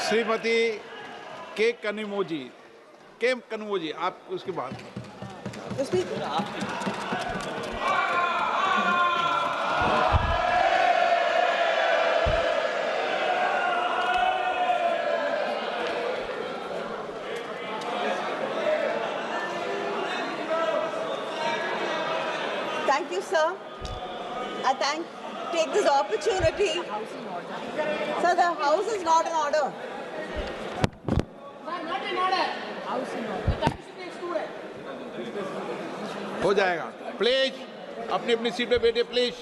श्रीमती के कनिमोझी आप उसके बाद Thank you, sir. I take this opportunity. Sir, the house is not in order. Not in order. House in order. The time should be excluded. हो जाएगा. Please अपनी अपनी seat पे बैठिए please.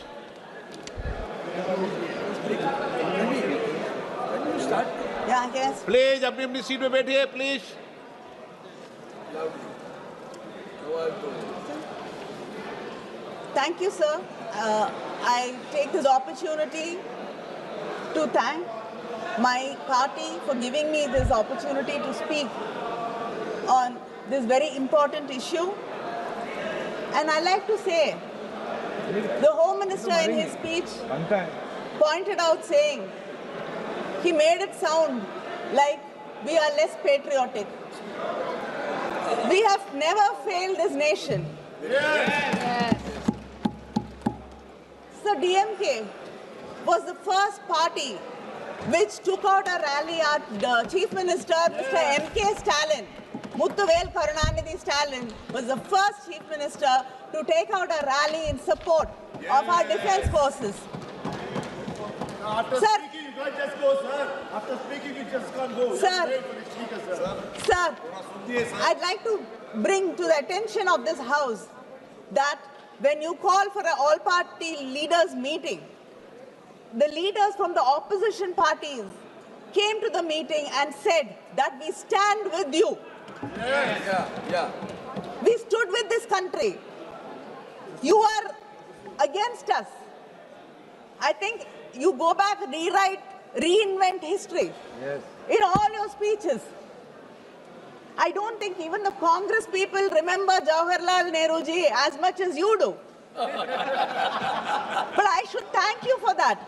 Yeah, I guess. Please अपनी अपनी seat पे बैठिए please. Thank you, sir. I take this opportunity to thank my party for giving me this opportunity to speak on this very important issue. And I like to say, the Home Minister in his speech pointed out saying, he made it sound like we are less patriotic. We have never failed this nation. Yes. So DMK was the first party which took out a rally at the Chief Minister, Mr. M.K. Stalin. Muthuvel Karunanidhi Stalin was the first Chief Minister to take out a rally in support of our defense forces. After Sir, speaking, you can't just go, sir. After speaking, you just can't go. Sir. Just wait for the speaker, sir. Sir, I'd like to bring to the attention of this House that when you call for an all-party leaders meeting, the leaders from the opposition parties came to the meeting and said that we stand with you. Yes. Yeah. We stood with this country. You are against us. I think you go back, reinvent history. Yes. In all your speeches. I don't think even the Congress people remember Jawaharlal Nehru ji as much as you do. But I should thank you for that.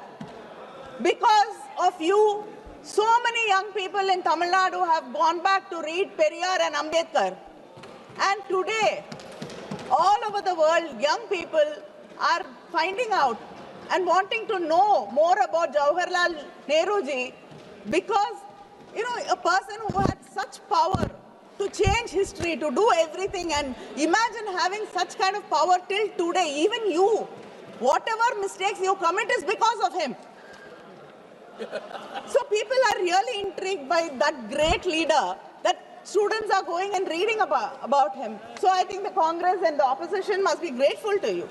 Because of you, so many young people in Tamil Nadu have gone back to read Periyar and Ambedkar. And today, all over the world, young people are finding out and wanting to know more about Jawaharlal Nehru ji because, you know, a person who had such power to change history, to do everything, and imagine having such kind of power till today, even you, whatever mistakes you commit is because of him. So people are really intrigued by that great leader that students are going and reading about him. So I think the Congress and the opposition must be grateful to you.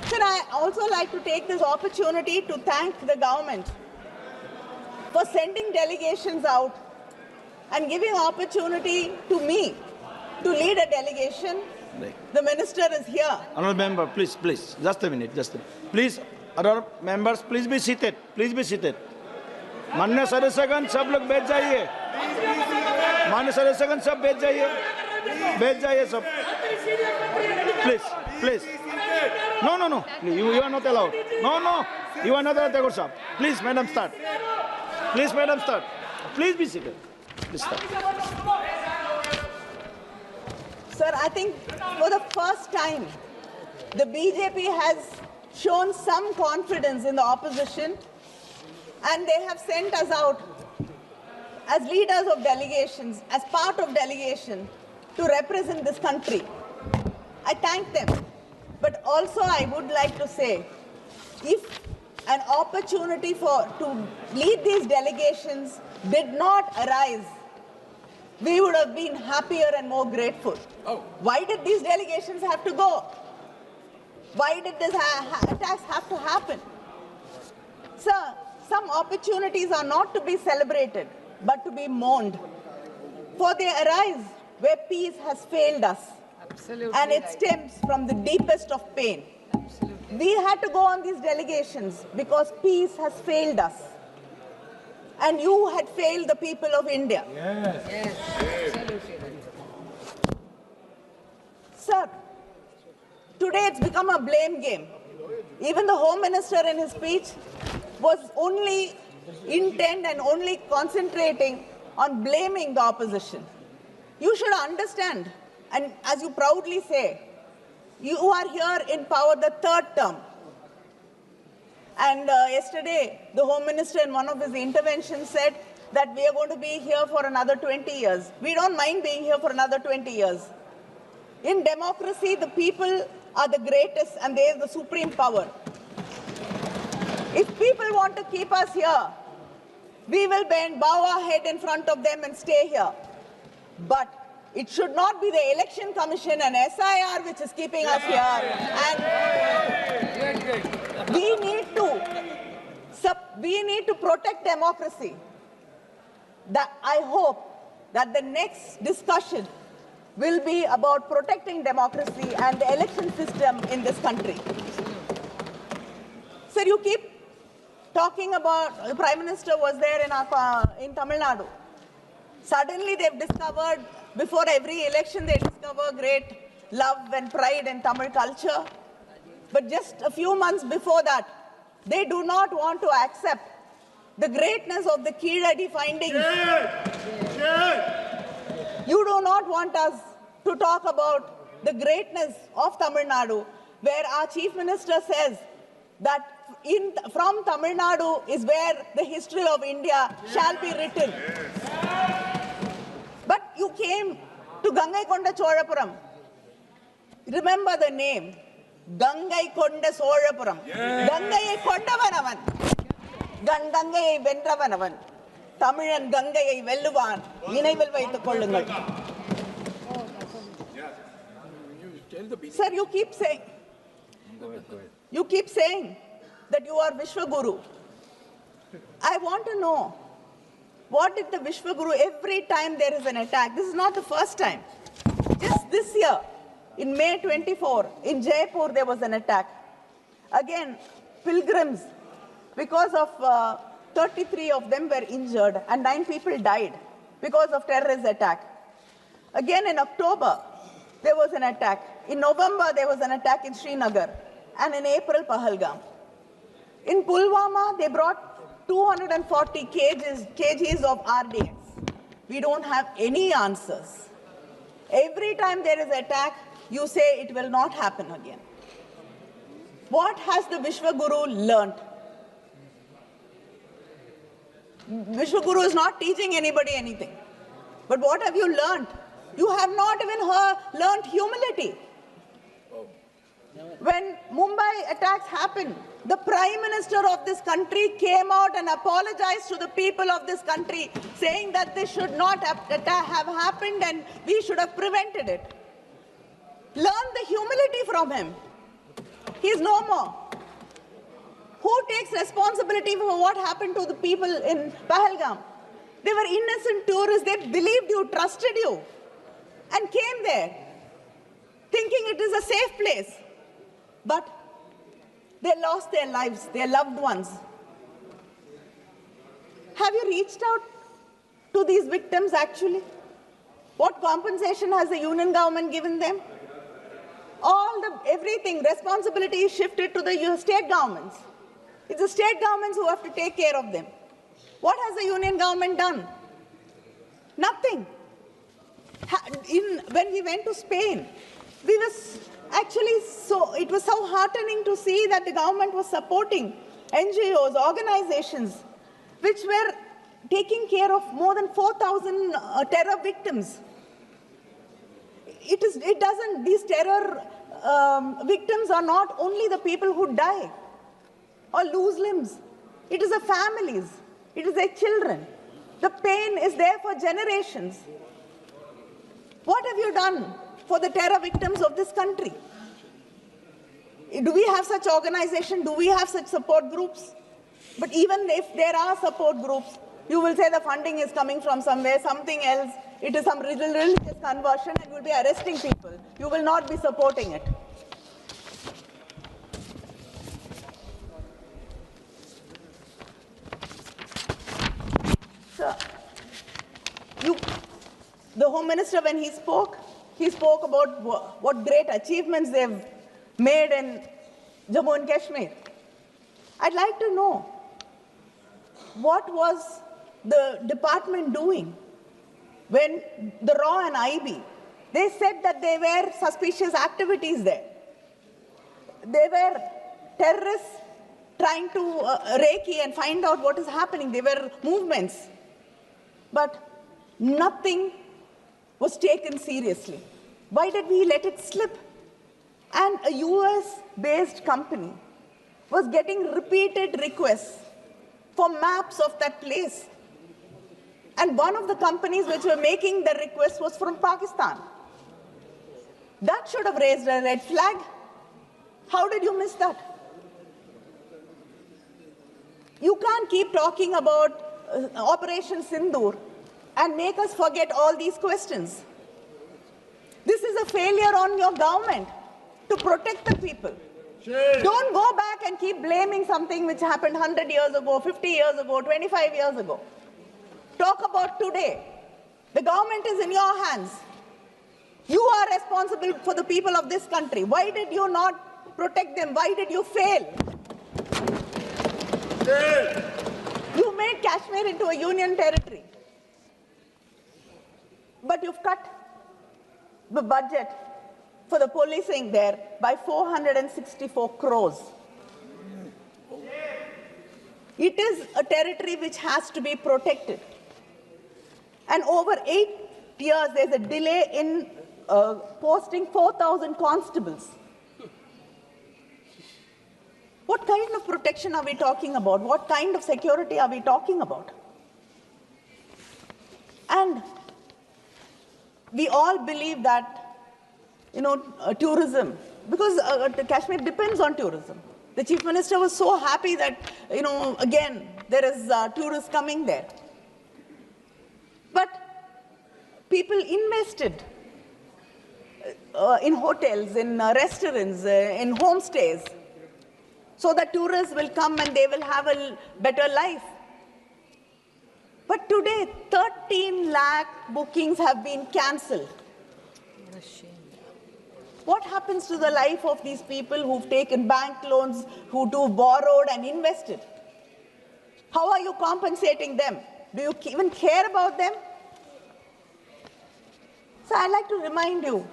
Sir, I also like to take this opportunity to thank the government for sending delegations out and giving opportunity to me to lead a delegation. The minister is here. Honourable member, please, just a minute. Please, other members, please be seated. माननीय सदस्यगण सब लोग बैठ जाइए. माननीय सदस्यगण सब बैठ जाइए सब. Please. No. You are not allowed. No. You are not allowed, sir. Please, madam, start. Please be seated. Please start. Sir, I think for the first time, the BJP has shown some confidence in the opposition, and they have sent us out as leaders of delegations, as part of delegation, to represent this country. I thank them. But also I would like to say, if an opportunity to lead these delegations did not arise, we would have been happier and more grateful. Why did these delegations have to go? Why did this attacks have to happen? Sir, some opportunities are not to be celebrated, but to be mourned. For they arise where peace has failed us. Absolutely. And it stems from the deepest of pain. Absolutely. We had to go on these delegations because peace has failed us. And you had failed the people of India. Yes. Absolutely. Sir, today it's become a blame game. Even the Home Minister in his speech was only intent and only concentrating on blaming the opposition. You should understand, and as you proudly say, you are here in power the third term. And yesterday, the Home Minister in one of his interventions said that we are going to be here for another 20 years. We don't mind being here for another 20 years. In democracy, the people are the greatest and they have the supreme power. If people want to keep us here, we will bow our head in front of them and stay here. But it should not be the Election Commission and SIR which is keeping us here. And we need to protect democracy. I hope that the next discussion will be about protecting democracy and the election system in this country. Sir, you keep talking about, the Prime Minister was there in Tamil Nadu. Suddenly they've discovered, before every election they discover great love and pride in Tamil culture. But just a few months before that, they do not want to accept the greatness of the Keeladi findings. You do not want us to talk about the greatness of Tamil Nadu, where our Chief Minister says that from Tamil Nadu is where the history of India shall be written. But you came to Gangaikonda Cholapuram. Remember the name. Gangaikonda Cholapuram. Gangaiயை கொண்டவனவன். Gangaiயை வென்றவனவன். தமிழன் கங்கையை வெல்லுவான். நினைவில் வைத்துக் கொள்ளுங்கள். Sir, you keep saying that you are Vishwaguru. I want to know, what did the Vishwaguru, every time there is an attack, this is not the first time. Just this year, in May 24, in Jaipur, there was an attack. Again, pilgrims, because of 33 of them were injured and 9 people died because of terrorist attack. Again, in October, there was an attack. In November, there was an attack in Srinagar. And in April, Pahalgam. In Pulwama, they brought 240 kgs of RDX. We don't have any answers. Every time there is an attack, you say it will not happen again. What has the Vishwaguru learnt? Vishwaguru is not teaching anybody anything. But what have you learnt? You have not even learnt humility. When Mumbai attacks happened, the Prime Minister of this country came out and apologized to the people of this country, saying that this should not have happened and we should have prevented it. Learn the humility from him. He is no more. Who takes responsibility for what happened to the people in Pahalgam? They were innocent tourists. They believed you, trusted you, and came there thinking it is a safe place. But they lost their lives, their loved ones. Have you reached out to these victims actually? What compensation has the union government given them? Everything, responsibility is shifted to the state governments. It's the state governments who have to take care of them. What has the union government done? Nothing. When we went to Spain, it was so heartening to see that the government was supporting NGOs, organizations, which were taking care of more than 4,000 terror victims. These terror victims are not only the people who die or lose limbs. It is the families. It is their children. The pain is there for generations. What have you done for the terror victims of this country? Do we have such organizations? Do we have such support groups? But even if there are support groups, you will say the funding is coming from somewhere, something else. It is some religious conversion and you will be arresting people. You will not be supporting it. So, the Home Minister, when he spoke about what great achievements they've made in Jammu and Kashmir. I'd like to know, what was the department doing when the RAW and IB, they said that there were suspicious activities there. There were terrorists trying to recce and find out what is happening. There were movements. But nothing was taken seriously. Why did we let it slip? And a US-based company was getting repeated requests for maps of that place. And one of the companies which were making the request was from Pakistan. That should have raised a red flag. How did you miss that? You can't keep talking about Operation Sindoor and make us forget all these questions. This is a failure on your government to protect the people. Don't go back and keep blaming something which happened 100 years ago, 50 years ago, 25 years ago. Talk about today. The government is in your hands. You are responsible for the people of this country. Why did you not protect them? Why did you fail? You made Kashmir into a union territory. But you've cut the budget for the policing there by 464 crores. It is a territory which has to be protected. And over 8 years, there's a delay in posting 4,000 constables. What kind of protection are we talking about? What kind of security are we talking about? And we all believe that, tourism, because Kashmir depends on tourism. The Chief Minister was so happy that, again, there is tourists coming there. But people invested in hotels, in restaurants, in homestays, so that tourists will come and they will have a better life. But today, 13 lakh bookings have been cancelled. What a shame. What happens to the life of these people who've taken bank loans, who borrowed and invested? How are you compensating them? Do you even care about them? So I'd like to remind you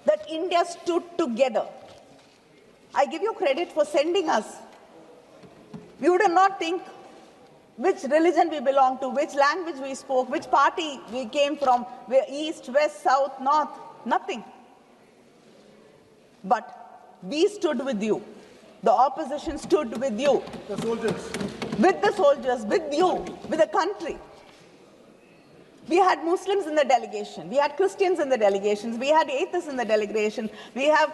that India stood together. I give you credit for sending us. We would not think which religion we belong to, which language we spoke, which party we came from, east, west, south, north, nothing. But we stood with you. The opposition stood with you. The soldiers. With the soldiers, with you, with the country. We had Muslims in the delegation. We had Christians in the delegations. We had atheists in the delegation. We have,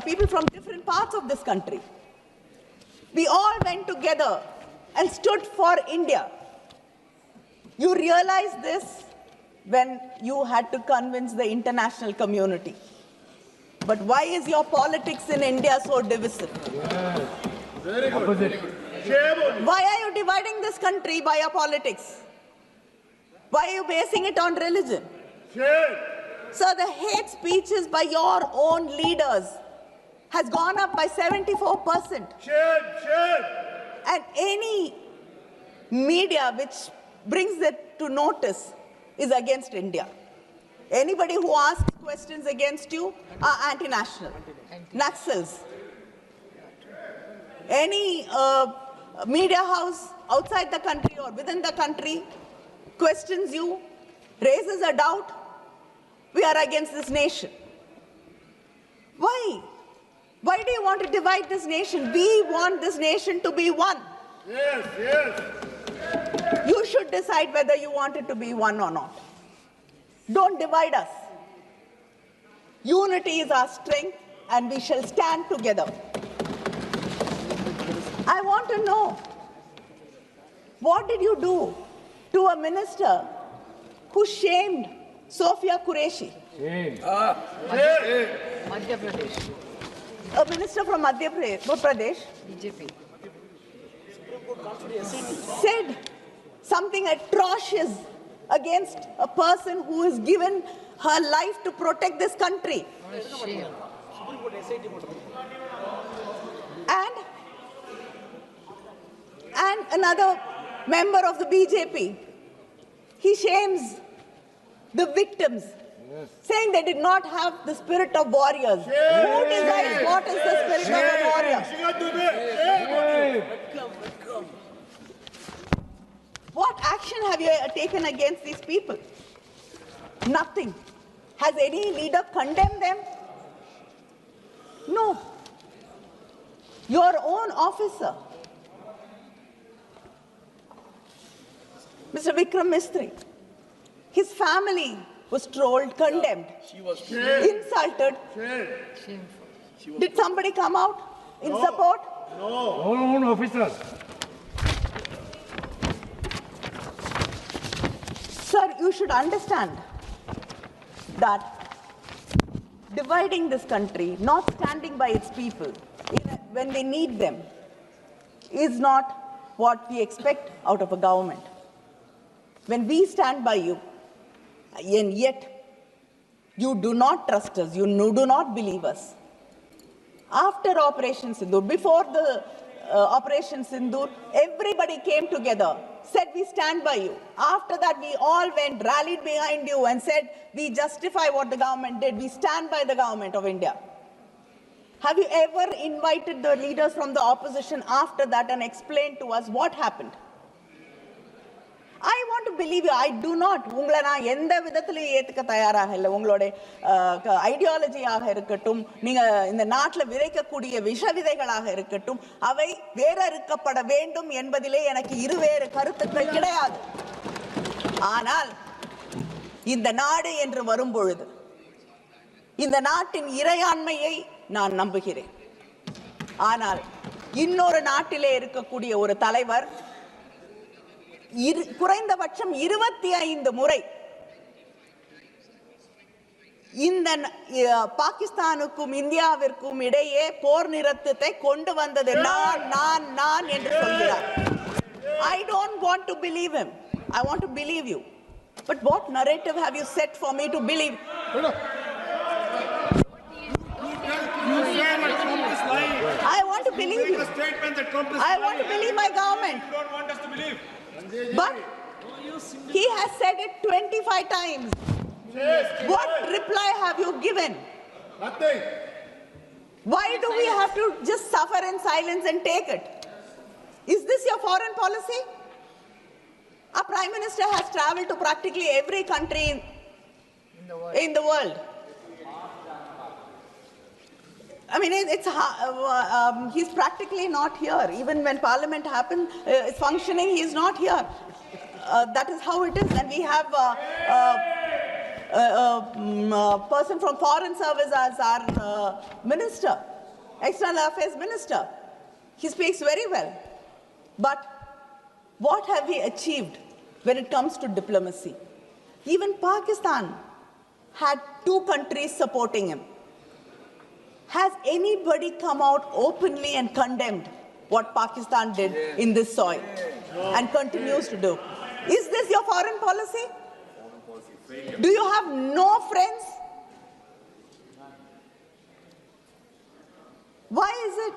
people from different parts of this country. We all went together and stood for India. You realize this when you had to convince the international community. But why is your politics in India so divisive? Very good. Very good. Why are you dividing this country by your politics? Why are you basing it on religion? So the hate speeches by your own leaders has gone up by 74%. And any media which brings it to notice is against India. Anybody who asks questions against you are anti-national, Naxals. Any media house outside the country or within the country questions you, raises a doubt, we are against this nation. Why? Why do you want to divide this nation? We want this nation to be one. Yes, yes. You should decide whether you want it to be one or not. Don't divide us. Unity is our strength, and we shall stand together. I want to know, what did you do to a minister who shamed Col.Sofia Qureshi? Madhya Pradesh. A minister from Madhya Pradesh BJP. said something atrocious against a person who has given her life to protect this country. What a shame. and another member of the BJP. He shames the victims, saying they did not have the spirit of warriors. Who decides what is the spirit of a warrior? What action have you taken against these people? Nothing. Has any leader condemned them? No. Your own officer, Mr. Vikram Misri, his family was trolled, condemned, insulted. Shameful. Did somebody come out in support? Our own officers. Sir, you should understand that dividing this country, not standing by its people when they need them, is not what we expect out of a government. When we stand by you, and yet you do not trust us, you do not believe us. After Operation Sindoor, before the Operation Sindoor, everybody came together, said we stand by you. After that, we all went, rallied behind you and said we justify what the government did. We stand by the government of India. Have you ever invited the leaders from the opposition after that and explained to us what happened? I want to believe you. I do not. உங்களை நான் எந்த விதத்திலையும் ஏத்துக்க தயாராக இல்லை. உங்களோட ஐடியாலஜியாக இருக்கட்டும், நீங்க இந்த நாட்டில் விதைக்கக்கூடிய விஷ விதைகளாக இருக்கட்டும், அவை வேறறுக்கப்பட வேண்டும் என்பதிலே எனக்கு இருவேறு கருத்துக்கள் கிடையாது. ஆனால் இந்த நாடு என்று வரும் பொழுது இந்த நாட்டின் இறையாண்மையை நான் நம்புகிறேன். ஆனால் இன்னொரு நாட்டிலே இருக்கக்கூடிய ஒரு தலைவர் குறைந்தபட்சம் 25 முறை இந்த பாகிஸ்தானுக்கும் இந்தியாவிற்கும் இடையே போர் நிறுத்தத்தை கொண்டு வந்தது நான் என்று சொல்கிறார். I don't want to believe him. I want to believe you. But what narrative have you set for me to believe? I want to believe you. I want to believe my government. You don't want us to believe. But he has said it 25 times. What reply have you given? Nothing. Why do we have to just suffer in silence and take it? Is this your foreign policy? Our Prime Minister has traveled to practically every country in the world. I mean, he's practically not here. Even when Parliament is functioning, he's not here. That is how it is. And we have a person from Foreign Service as our minister, External Affairs Minister. He speaks very well. But what have we achieved when it comes to diplomacy? Even Pakistan had 2 countries supporting him. Has anybody come out openly and condemned what Pakistan did in this soil and continues to do? Is this your foreign policy? Do you have no friends? Why is it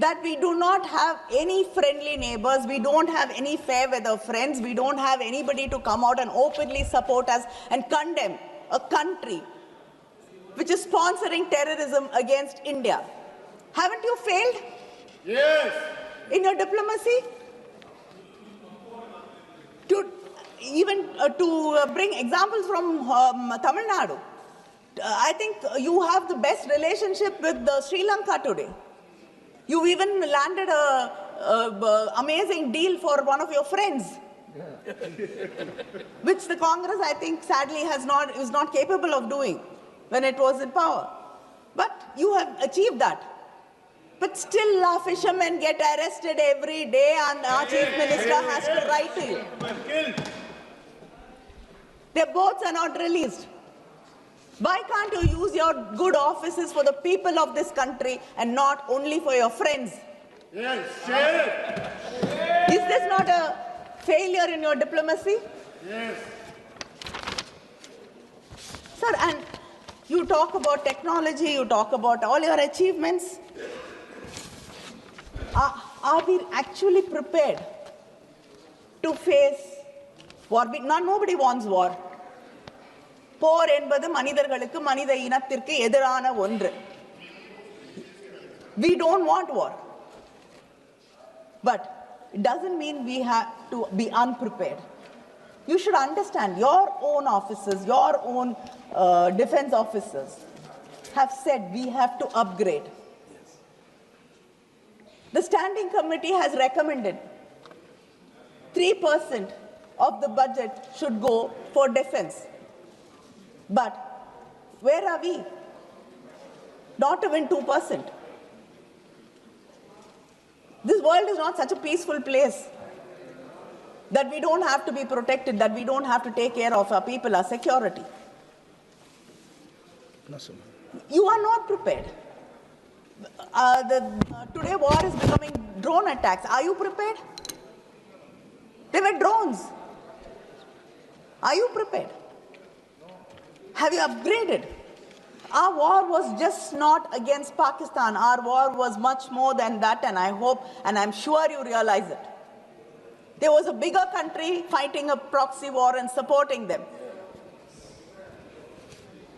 that we do not have any friendly neighbors, we don't have any fair weather friends, we don't have anybody to come out and openly support us and condemn a country which is sponsoring terrorism against India? Haven't you failed? Yes. In your diplomacy? To bring examples from Tamil Nadu, I think you have the best relationship with Sri Lanka today. You even landed an amazing deal for one of your friends, which the Congress, I think, sadly is not capable of doing when it was in power. But you have achieved that. But still, our fishermen get arrested every day and our chief minister has to write to you. Their boats are not released. Why can't you use your good offices for the people of this country and not only for your friends? Yes, sir. Is this not a failure in your diplomacy? Yes. Sir, and you talk about technology, you talk about all your achievements. are we actually prepared to face war? Nobody wants war. போர் என்பது மனிதர்களுக்கு மனித இனத்திற்கு எதிரான ஒன்று. We don't want war. But it doesn't mean we have to be unprepared. You should understand your own officers, your own defense officers have said we have to upgrade. The standing committee has recommended 3% of the budget should go for defense. But where are we? Not even 2%. This world is not such a peaceful place that we don't have to be protected, that we don't have to take care of our people, our security. You are not prepared. Today war is becoming drone attacks. Are you prepared? They were drones. Are you prepared? Have you upgraded? Our war was just not against Pakistan. Our war was much more than that, and I hope and I'm sure you realize it. There was a bigger country fighting a proxy war and supporting them.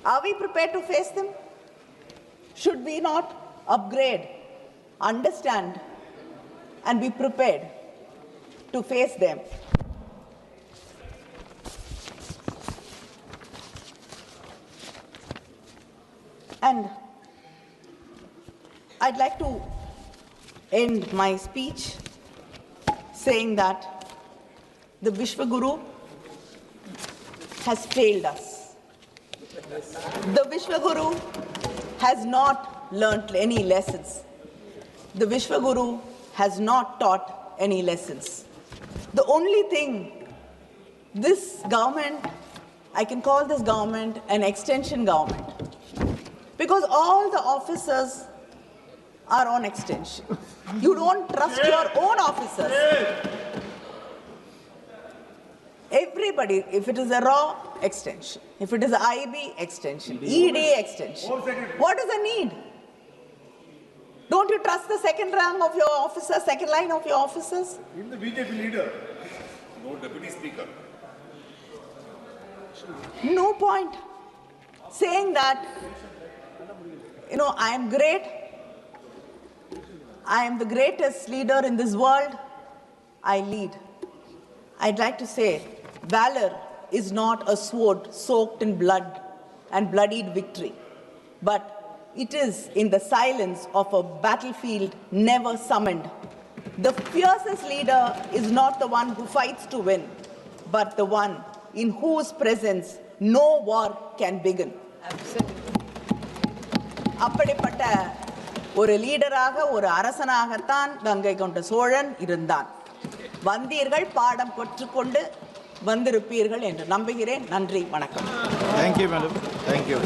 Are we prepared to face them? Should we not upgrade, understand, and be prepared to face them? And I'd like to end my speech saying that the Vishwaguru has failed us. The Vishwaguru has not learnt any lessons. The Vishwaguru has not taught any lessons. The only thing this government, I can call this government an extension government, because all the officers are on extension. You don't trust your own officers. Everybody, if it is a raw, extension. If it is a IB, extension. ED, extension. What is the need? Don't you trust the second rank of your officers, second line of your officers? In the BJP leader. No deputy speaker. No point saying that, I am great. I am the greatest leader in this world. I lead. I'd like to say, valor is not a sword soaked in blood and bloodied victory, but it is in the silence of a battlefield never summoned. The fiercest leader is not the one who fights to win, but the one in whose presence no war can begin. அப்படிப்பட்ட ஒரு லீடராக, ஒரு அரசனாகத்தான் கங்கை கொண்ட சோழன் இருந்தான். வந்தீர்கள், பாடம் கற்றுக்கொண்டு வந்திருப்பீர்கள் என்று நம்புகிறேன். நன்றி, வணக்கம். Thank you, madam. Thank you.